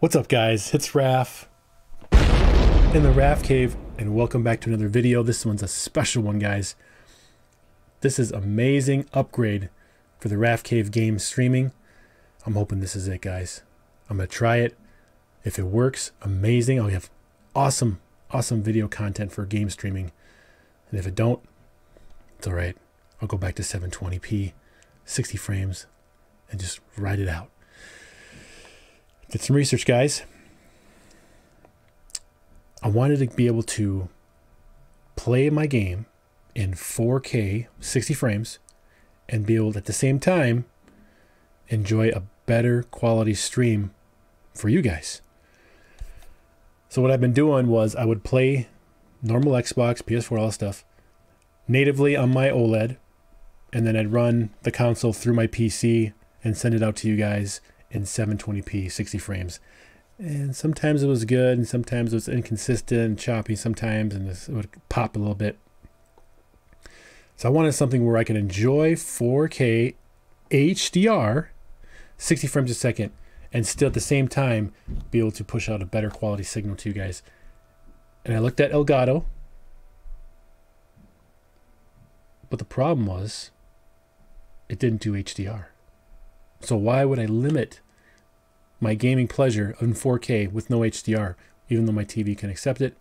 What's up, guys? It's Raf in the Rafcave, and welcome back to another video. This one's a special one, guys. This is amazing upgrade for the Rafcave game streaming. I'm hoping this is it, guys. I'm gonna try it. If it works, amazing. I'll have awesome video content for game streaming. And if it don't, it's all right. I'll go back to 720p, 60 frames, and just ride it out. Did some research, guys. I wanted to be able to play my game in 4K 60 frames and be able to, at the same time, enjoy a better quality stream for you guys. So what I've been doing was I would play normal Xbox, PS4, all that stuff natively on my OLED, and then I'd run the console through my PC and send it out to you guys in 720p 60 frames. And sometimes it was good, and sometimes it was inconsistent and choppy sometimes, and it would pop a little bit. So I wanted something where I can enjoy 4K HDR 60 frames a second and still at the same time be able to push out a better quality signal to you guys. And I looked at Elgato, but the problem was it didn't do HDR. So why would I limit my gaming pleasure in 4K with no HDR, even though my TV can accept it?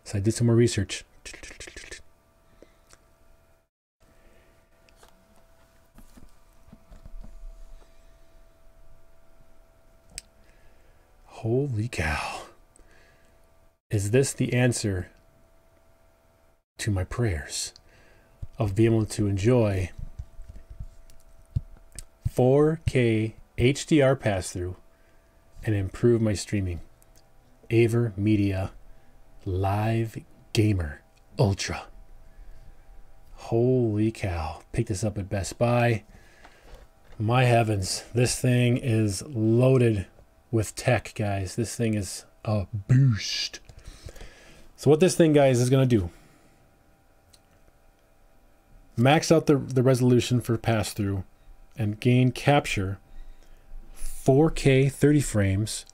So I did some more research. Holy cow. Is this the answer to my prayers of being able to enjoy 4K HDR pass-through and improve my streaming? AverMedia LiveGamer Ultra. Holy cow. Picked this up at Best Buy. My heavens, this thing is loaded with tech, guys. This thing is a boost. So what this thing, guys, is going to do, max out the resolution for pass-through and gain capture 4K 30 frames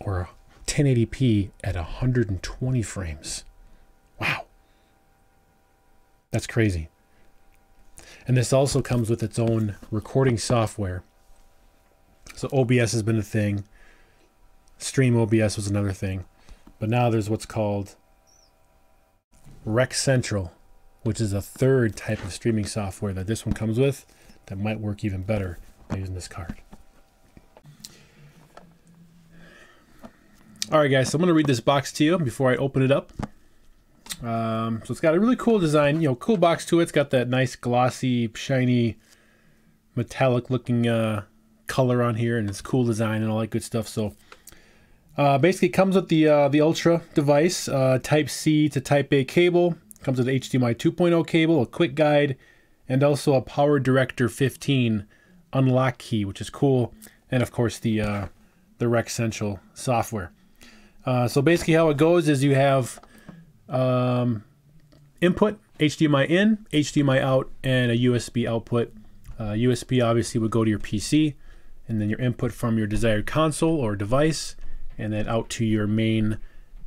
or 1080p at 120 frames. Wow. That's crazy. And this also comes with its own recording software. So OBS has been a thing. Stream OBS was another thing. But now there's what's called Rec Central, which is a third type of streaming software that this one comes with that might work even better by using this card. All right, guys, so I'm going to read this box to you before I open it up. So it's got a really cool design, cool box to it. It's got that nice glossy, shiny, metallic looking color on here, and it's cool design and all that good stuff. So basically it comes with the Ultra device, Type C to Type A cable. Comes with HDMI 2.0 cable, a quick guide, and also a Power Director 15 unlock key, which is cool. And of course the Rec Central software. So basically how it goes is you have input, HDMI in, HDMI out, and a USB output. USB obviously would go to your PC, and then your input from your desired console or device, and then out to your main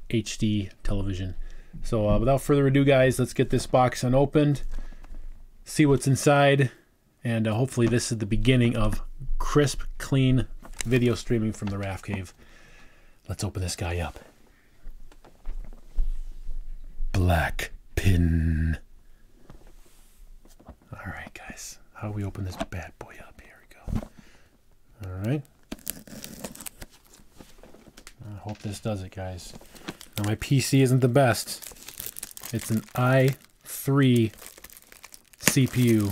HD television. So without further ado, guys, let's get this box unopened, see what's inside, and hopefully this is the beginning of crisp, clean video streaming from the Rafcave. Let's open this guy up. Black pin. All right, guys, how do we open this bad boy up? Here we go. All right. I hope this does it, guys. Now, my PC isn't the best. It's an i3 CPU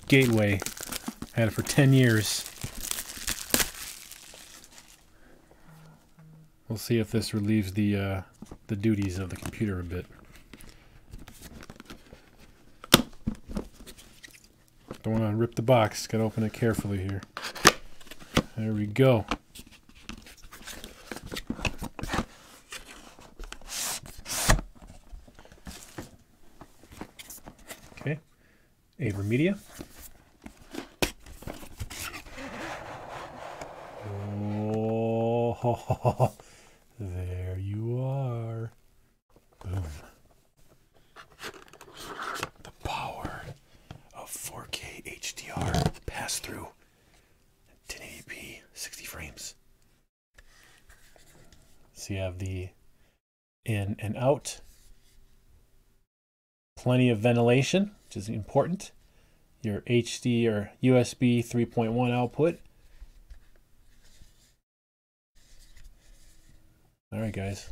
Gateway. Had it for 10 years. We'll see if this relieves the duties of the computer a bit. Don't want to rip the box. Got to open it carefully here. There we go. Okay, AverMedia. Oh, Oh, there you are. Boom. The power of 4K HDR pass-through 1080p 60 frames. So you have the in and out. Plenty of ventilation, which is important. Your HD or USB 3.1 output. All right, guys.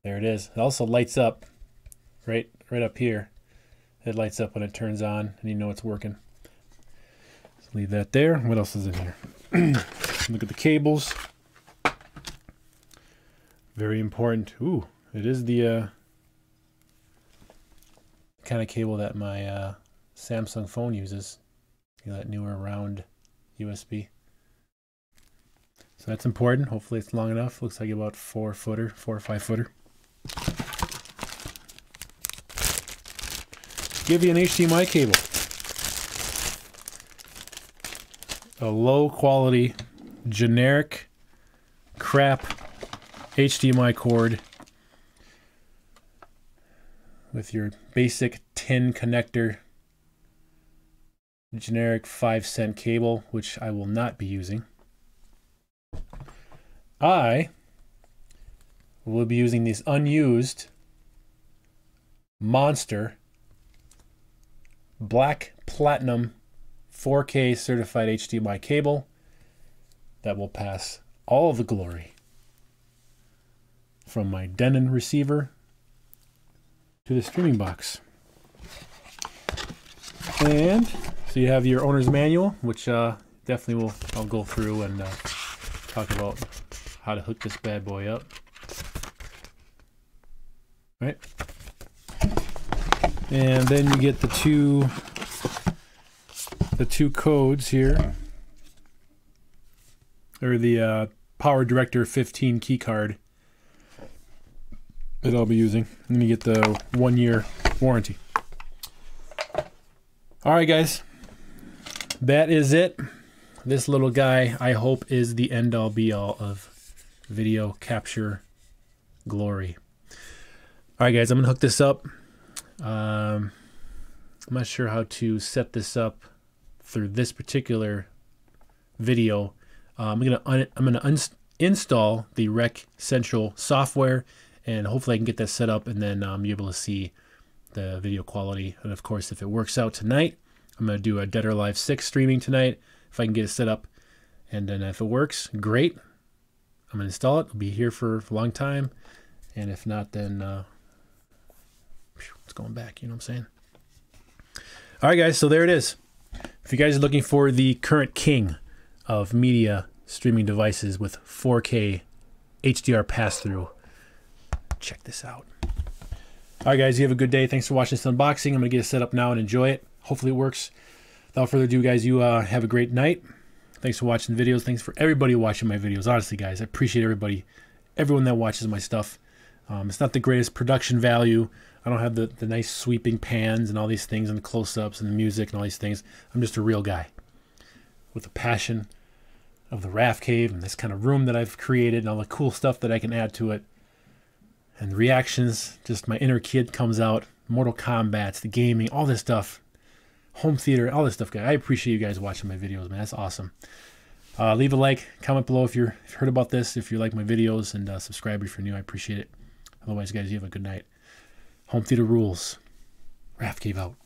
There it is. It also lights up right up here. It lights up when it turns on, and you know it's working. So leave that there. What else is in here? Look at the cables. Very important. Ooh, it is the kind of cable that my Samsung phone uses. You know, that newer round USB. So that's important. Hopefully it's long enough. Looks like about 4 or 5 footer. Give you an HDMI cable. A low quality, generic, crap HDMI cord with your basic tin connector, generic 5-cent cable, which I will not be using. I will be using this unused Monster Black Platinum 4K certified HDMI cable that will pass all of the glory from my Denon receiver to the streaming box. And so you have your owner's manual, which definitely I'll go through and talk about how to hook this bad boy up. Right? And then you get the two codes here, or the Power Director 15 key card that I'll be using. And then you get the 1-year warranty. All right, guys, that is it. This little guy, I hope, is the end-all be-all of video capture glory. All right, guys, I'm gonna hook this up. I'm not sure how to set this up through this particular video. I'm gonna install the Rec Central software, and hopefully I can get that set up, and then be able to see the video quality. And of course, if it works out tonight, I'm gonna do a Dead or Alive 6 streaming tonight if I can get it set up. And then if it works, great. I'm gonna install it. It'll be here for a long time. And if not, then it's going back, you know what I'm saying? All right, guys, so there it is. If you guys are looking for the current king of media streaming devices with 4K HDR pass-through, check this out. All right, guys, you have a good day. Thanks for watching this unboxing. I'm going to get it set up now and enjoy it. Hopefully it works. Without further ado, guys, you have a great night. Thanks for watching the videos. Thanks for everybody watching my videos. Honestly, guys, I appreciate everyone that watches my stuff. It's not the greatest production value. I don't have the nice sweeping pans and all these things and the close-ups and the music and all these things. I'm just a real guy with a passion of the Rafcave and this kind of room that I've created and all the cool stuff that I can add to it. And the reactions, just my inner kid comes out. Mortal Kombat's, the gaming, all this stuff. Home theater, all this stuff, guys. I appreciate you guys watching my videos, man. That's awesome. Leave a like, comment below if you've heard about this, if you like my videos, and subscribe if you're new. I appreciate it. Otherwise, guys, you have a good night. Home theater rules. Rafcave out.